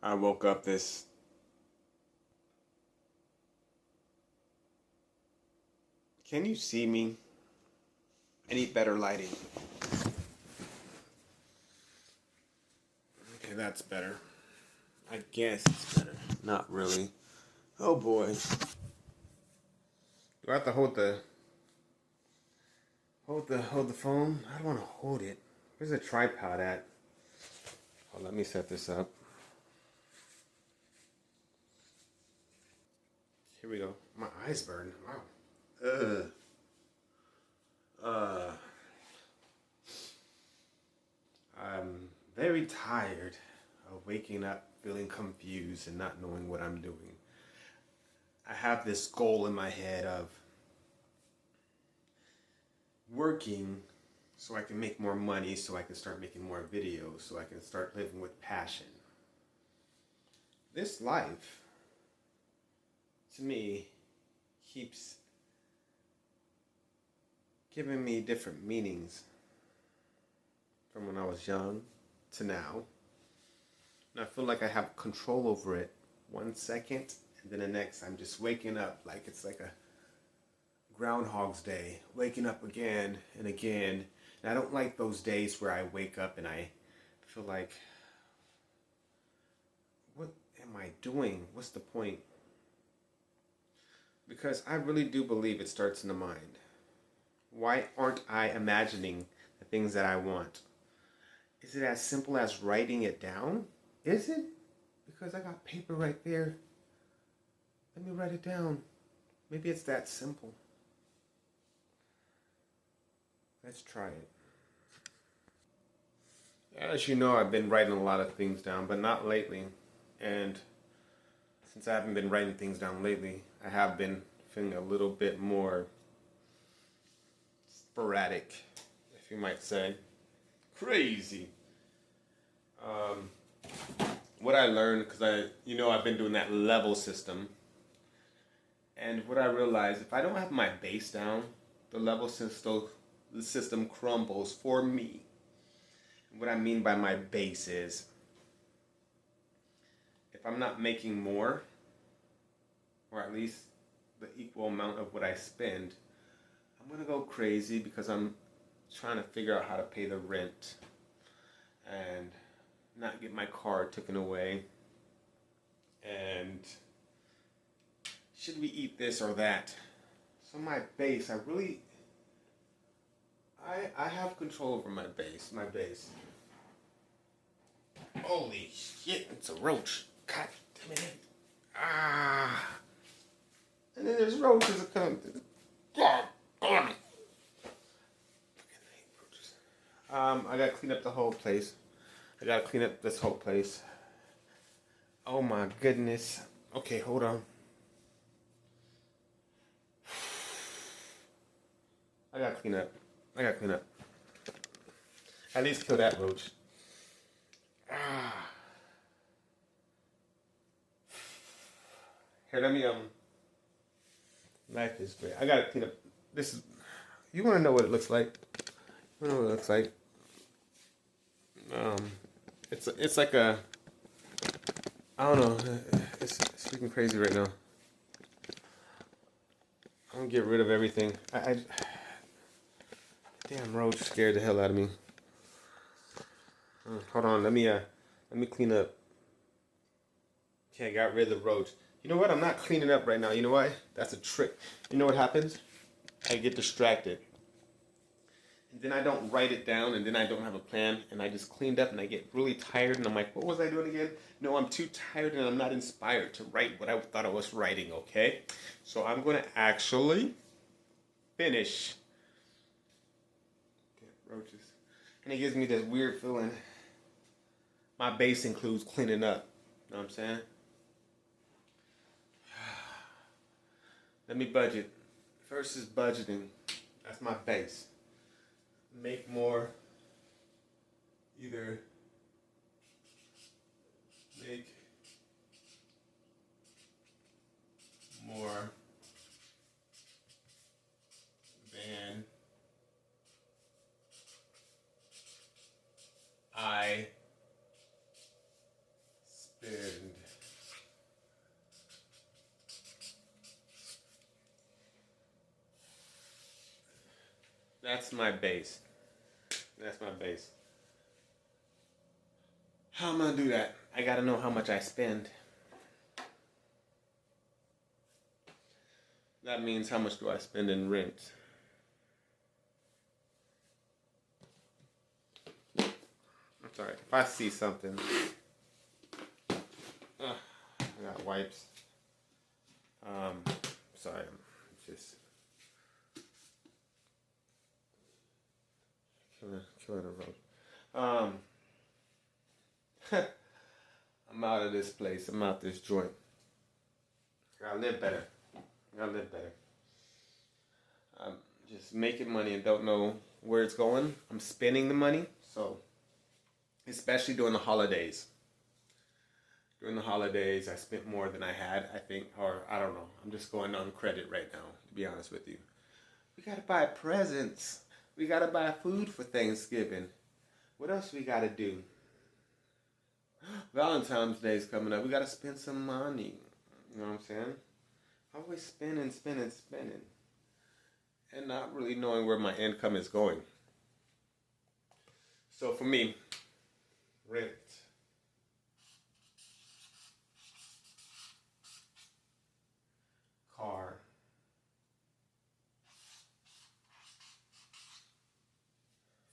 I woke up this. Can you see me? I need better lighting. Okay, that's better. I guess it's better. Not really. Oh boy. Do I have to hold the phone? I don't want to hold it. Where's the tripod at? Oh, let me set this up. Here we go. My eyes burn. Wow. Uh. I'm very tired of waking up feeling confused and not knowing what I'm doing. I have this goal in my head of working so I can make more money, so I can start making more videos, so I can start living with passion. This life, to me, keeps giving me different meanings from when I was young to now. And I feel like I have control over it 1 second, and then the next I'm just waking up like it's like a Groundhog's Day, waking up again and again. And I don't like those days where I wake up and I feel like, what am I doing? What's the point? Because I really do believe it starts in the mind. Why aren't I imagining the things that I want? Is it as simple as writing it down? Is it? Because I got paper right there. Let me write it down. Maybe it's that simple. Let's try it. As you know, I've been writing a lot of things down, but not lately. And since I haven't been writing things down lately, I have been feeling a little bit more sporadic, if you might say. Crazy. What I learned, because I've been doing that level system. And what I realized, if I don't have my base down, the system crumbles for me. What I mean by my base is, if I'm not making more, or at least the equal amount of what I spend, I'm gonna go crazy because I'm trying to figure out how to pay the rent and not get my car taken away. And should we eat this or that? So my base, I have control over my base. Holy shit, it's a roach. God damn it. Ah. And then there's roaches that come. God damn it. I gotta clean up the whole place. I gotta clean up this whole place. Oh my goodness. Okay, hold on. I gotta clean up. At least kill that roach. Ah. Here, let me life is great. I gotta clean up. This is. You wanna know what it looks like? You wanna know what it looks like? It's like a. I don't know. It's freaking crazy right now. I'm gonna get rid of everything. Damn roach scared the hell out of me. Hold on, let me clean up. Okay, I got rid of the roach. You know what? I'm not cleaning up right now. You know why? That's a trick. You know what happens? I get distracted. And then I don't write it down, and then I don't have a plan, and I just cleaned up, and I get really tired, and I'm like, what was I doing again? No, I'm too tired, and I'm not inspired to write what I thought I was writing, okay? So I'm going to actually finish. Okay, roaches. And it gives me this weird feeling. My base includes cleaning up. You know what I'm saying? Let me budget. First is budgeting. That's my base. Make more. Either make more than I spend. That's my base. That's my base. How am I gonna do that? I gotta know how much I spend. That means how much do I spend in rent? I'm sorry. If I see something, I got wipes. Sorry, I'm just killing a road. I'm out of this place. I'm out this joint. I gotta live better. I gotta live better. I'm just making money and don't know where it's going. I'm spending the money, so especially during the holidays. During the holidays, I spent more than I had, I think, or I don't know. I'm just going on credit right now, to be honest with you. We gotta buy presents. We gotta buy food for Thanksgiving. What else we gotta do? Valentine's Day is coming up. We gotta spend some money. You know what I'm saying? Always spending, spending, spending. And not really knowing where my income is going. So for me, rent. Car.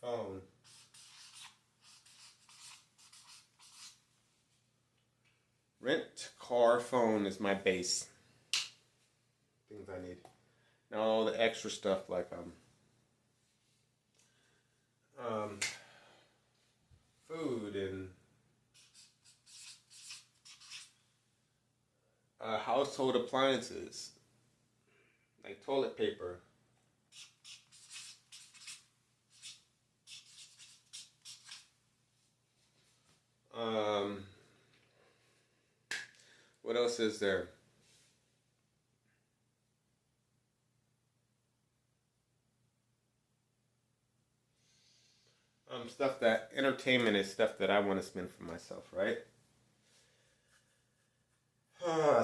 Phone. Rent, car, phone is my base. Things I need. Now all the extra stuff like food and household appliances like toilet paper. Um, what else is there? Stuff that entertainment is stuff that I want to spend for myself, right?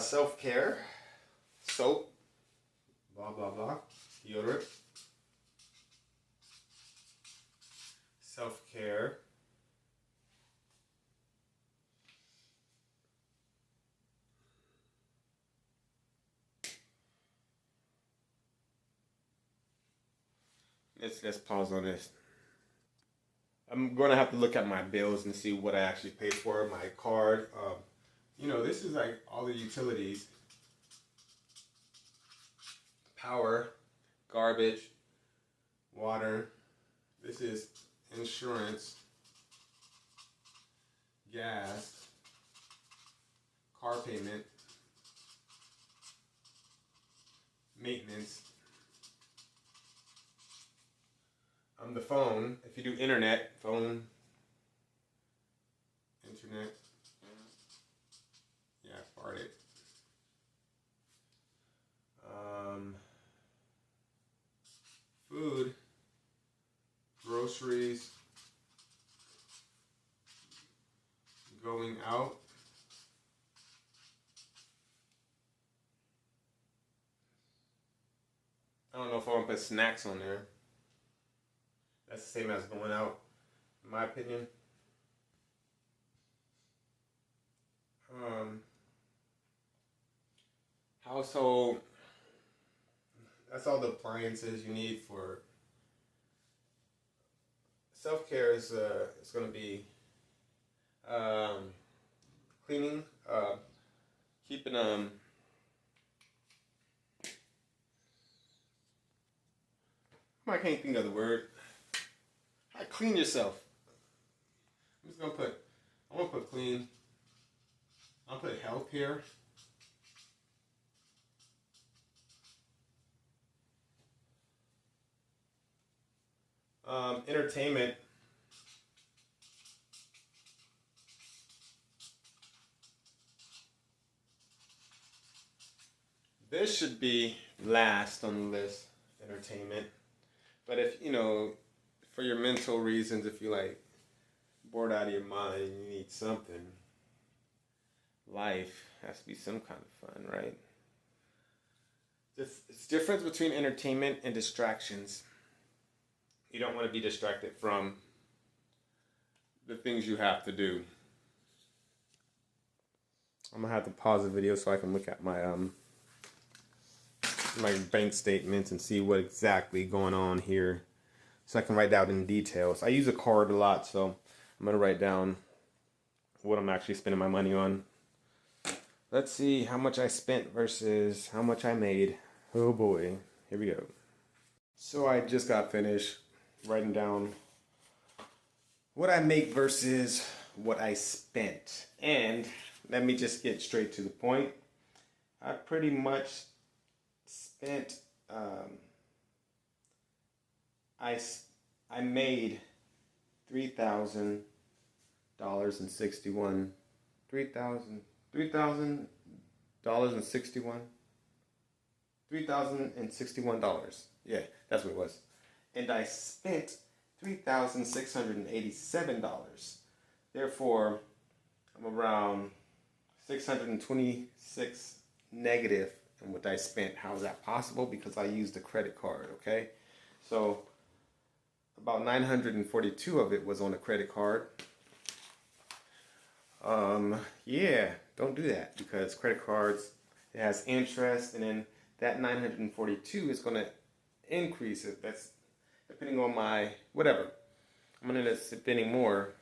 Self care, soap, blah blah blah, deodorant, self care. Let's pause on this. I'm gonna have to look at my bills and see what I actually paid for. My card. This is like all the utilities, power, garbage, water. This is insurance, gas, car payment, maintenance. The phone. If you do internet, phone, internet. Yeah, I farted. Food, groceries, going out. I don't know if I want to put snacks on there. That's the same as going out, in my opinion. Um, Household. That's all the appliances you need for self care. Is it's gonna be um, cleaning, keeping I can't think of the word. Clean yourself. I'm just gonna put. I'm gonna put clean. I'll put health here. Entertainment. This should be last on the list. Entertainment. But if for your mental reasons, if you like bored out of your mind, you need something. Life has to be some kind of fun, right? It's difference between entertainment and distractions. You don't want to be distracted from the things you have to do. I'm gonna have to pause the video so I can look at my bank statements and see what exactly going on here, so I can write down in details. I use a card a lot, so I'm gonna write down what I'm actually spending my money on. Let's see how much I spent versus how much I made. Oh boy, here we go. So I just got finished writing down what I make versus what I spent. And let me just get straight to the point. I pretty much spent, I made $3,000 $3,061. Yeah, that's what it was. And I spent $3,687. Therefore, I'm around 626 negative in what I spent. How is that possible? Because I used a credit card, okay? So about 942 of it was on a credit card. Yeah, don't do that, because credit cards, it has interest, and then that 942 is going to increase it. That's depending on my whatever. I'm going to end up spending more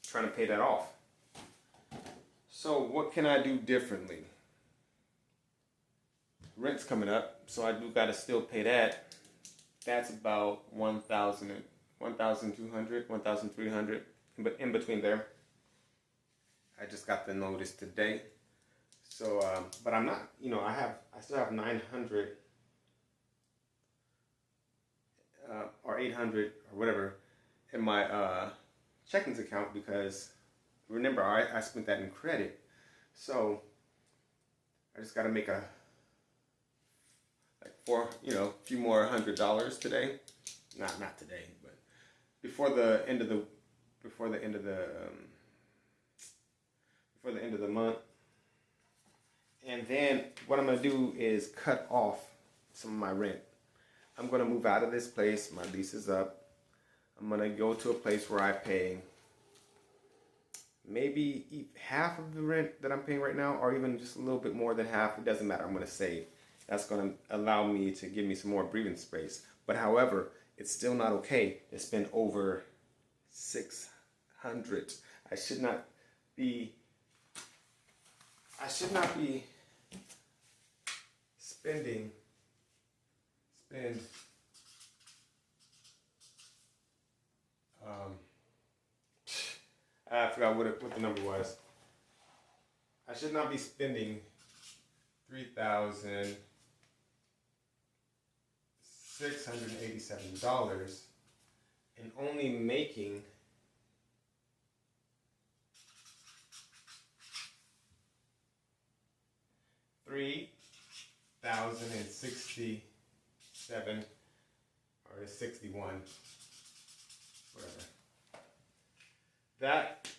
trying to pay that off. So what can I do differently? Rent's coming up, so I do got to still pay that. That's about 1,000, 1,200, 1,300, but in between there. I just got the notice today. So, but I'm not, I still have 900 or 800 or whatever in my checkings account, because remember, I spent that in credit. So I just got to make a few more $100 today. Not today, but before the end of the month. And then what I'm gonna do is cut off some of my rent. I'm gonna move out of this place. My lease is up. I'm gonna go to a place where I pay maybe half of the rent that I'm paying right now, or even just a little bit more than half. It doesn't matter. I'm gonna save. That's gonna allow me to give me some more breathing space. But however, it's still not okay to spend over 600. I should not be spend I forgot what the number was. I should not be spending $3,687 and only making $3,067 or 61, whatever. That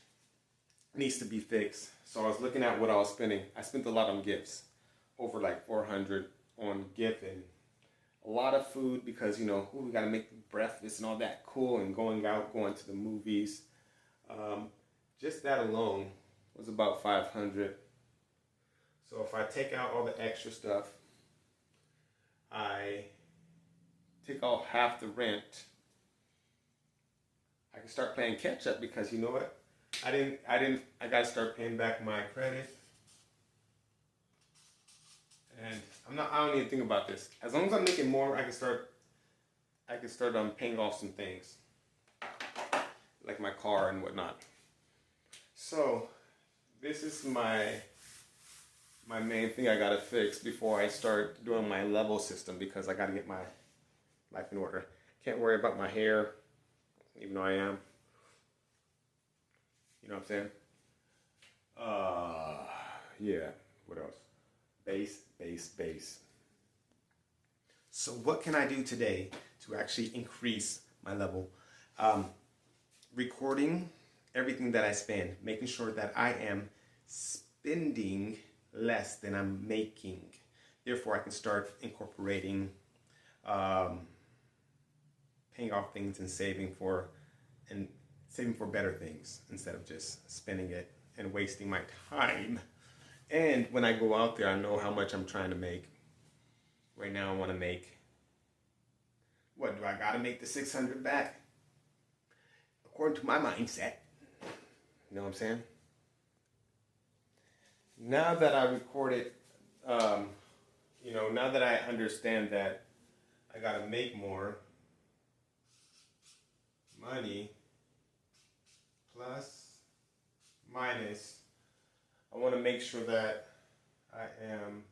needs to be fixed. So I was looking at what I was spending. I spent a lot on gifts, over like 400 on gift, and a lot of food, because we gotta make breakfast and all that cool, and going to the movies. Just that alone was about 500. So if I take out all the extra stuff, I take out half the rent, I can start playing catch up, because you know what? I gotta start paying back my credit. And I don't even think about this. As long as I'm making more, I can start paying off some things, like my car and whatnot. So this is my main thing I gotta fix before I start doing my level system, because I gotta get my life in order. Can't worry about my hair, even though I am. You know what I'm saying? Yeah. What else? Bass. So what can I do today to actually increase my level? Recording everything that I spend, making sure that I am spending less than I'm making. Therefore, I can start incorporating paying off things and saving for better things instead of just spending it and wasting my time. And when I go out there, I know how much I'm trying to make. Right now, I want to make, what do I got to make the 600 back? According to my mindset. You know what I'm saying? Now that I recorded, now that I understand that I got to make more money, plus, minus, I want to make sure that I am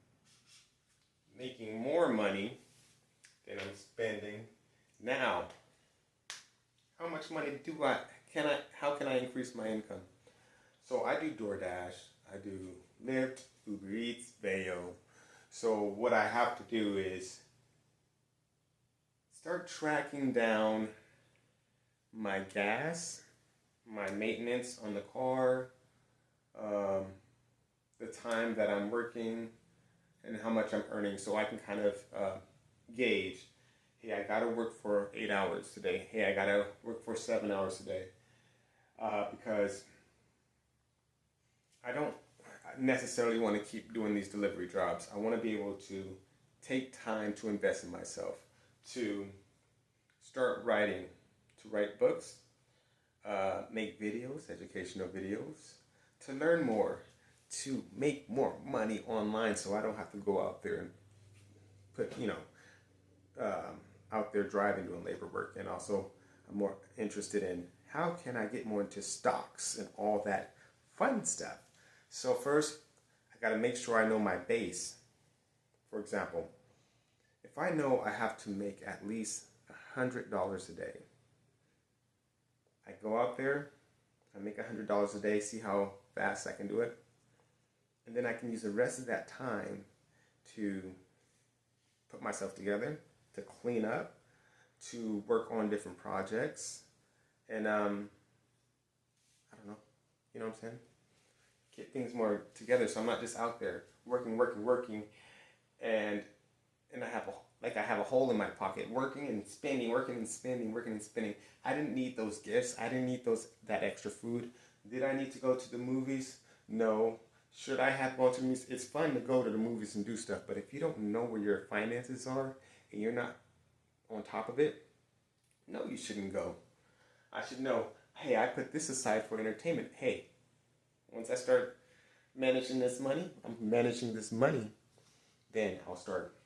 making more money than I'm spending. Now, how much money how can I increase my income? So I do DoorDash, I do Lyft, Uber Eats, Veyo. So what I have to do is start tracking down my gas, my maintenance on the car, the time that I'm working, and how much I'm earning, so I can kind of gauge, hey, I gotta work for 8 hours today. Hey, I gotta work for 7 hours today. Because I don't necessarily want to keep doing these delivery jobs. I want to be able to take time to invest in myself, to start writing, to write books, make videos, educational videos, to learn more, to make more money online so I don't have to go out there and put, out there driving, doing labor work. And also, I'm more interested in how can I get more into stocks and all that fun stuff. So first, I got to make sure I know my base. For example, if I know I have to make at least $100 a day, I go out there, I make $100 a day, see how fast I can do it, and then I can use the rest of that time to put myself together, to clean up, to work on different projects, and I don't know, you know what I'm saying? Get things more together so I'm not just out there working, and I have a hole in my pocket, working and spending, working and spending, working and spending. I didn't need those gifts. I didn't need that extra food. Did I need to go to the movies? No. Should I have gone to the movies? It's fun to go to the movies and do stuff, but if you don't know where your finances are and you're not on top of it, no, you shouldn't go. I should know, hey, I put this aside for entertainment. Hey, once I start managing this money, then I'll start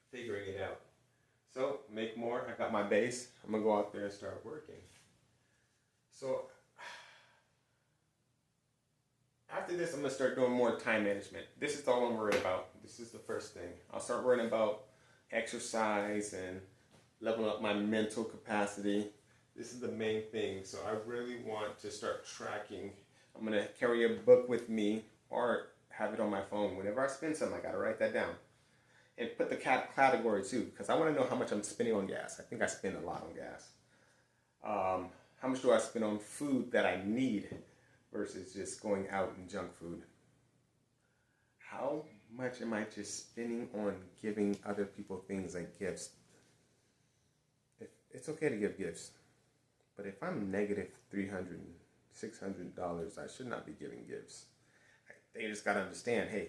figuring it out. So, make more. I got my base. I'm going to go out there and start working. So, after this, I'm going to start doing more time management. This is all I'm worried about. This is the first thing. I'll start worrying about exercise and leveling up my mental capacity. This is the main thing. So, I really want to start tracking. I'm going to carry a book with me or have it on my phone. Whenever I spend something, I got to write that down. And put the category too, because I want to know how much I'm spending on gas. I think I spend a lot on gas. How much do I spend on food that I need versus just going out and junk food? How much am I just spending on giving other people things like gifts? It's okay to give gifts, but if I'm negative $300, $600, I should not be giving gifts. They just got to understand, hey,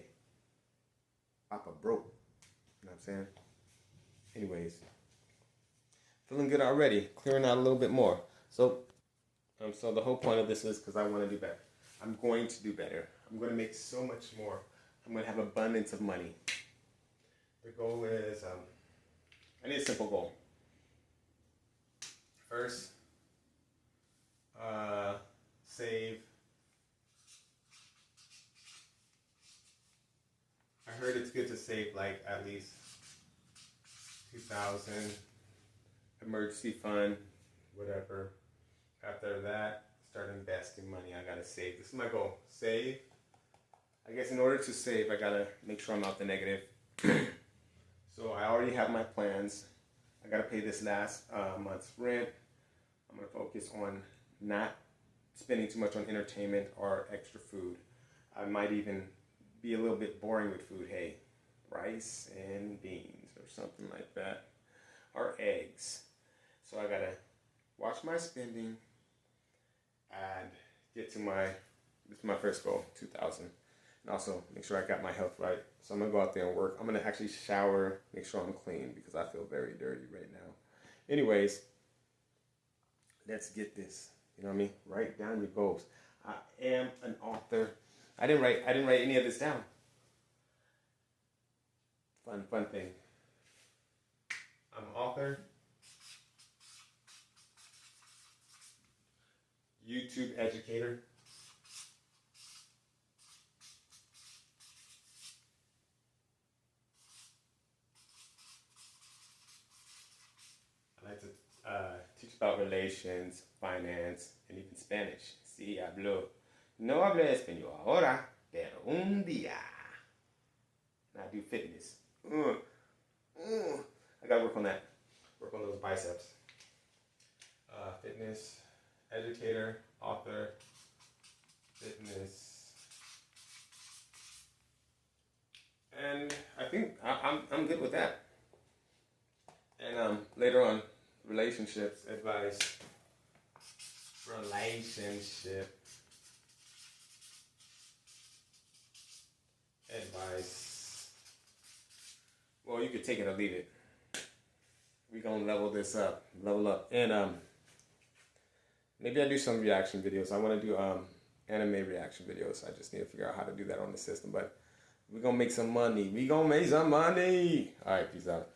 Papa broke. You know what I'm saying? Anyways, feeling good already, clearing out a little bit more. So the whole point of this is because I want to do better. I'm going to do better. I'm going to make so much more. I'm going to have abundance of money. The goal is, I need a simple goal. First, save. I heard it's good to save like at least $2,000 emergency fund, whatever. After that, start investing money. I gotta save. This is my goal. Save. I guess in order to save, I gotta make sure I'm out the negative. So I already have my plans. I gotta pay this last month's rent. I'm gonna focus on not spending too much on entertainment or extra food. I might even be a little bit boring with food. Hey, rice and beans or something like that, or eggs. So I gotta watch my spending and get to this is my first goal, 2,000. And also make sure I got my health right. So I'm gonna go out there and work. I'm gonna actually shower, make sure I'm clean because I feel very dirty right now. Anyways, let's get this. You know what I mean? Write down your goals. I am an author. I didn't write any of this down. Fun thing. I'm an author. YouTube educator. I like to teach about relations, finance, and even Spanish. Sí, hablo. No hablo español ahora, pero un día. And I do fitness. I gotta work on that. Work on those biceps. Fitness, educator, author, fitness, and I think I'm good with that. And later on, relationships advice, relationship advice. Well, you could take it or leave it. We're gonna level this up, level up, and maybe I do some reaction videos. I want to do anime reaction videos. I just need to figure out how to do that on the system. But we're gonna make some money. We gonna make some money. All right, peace out.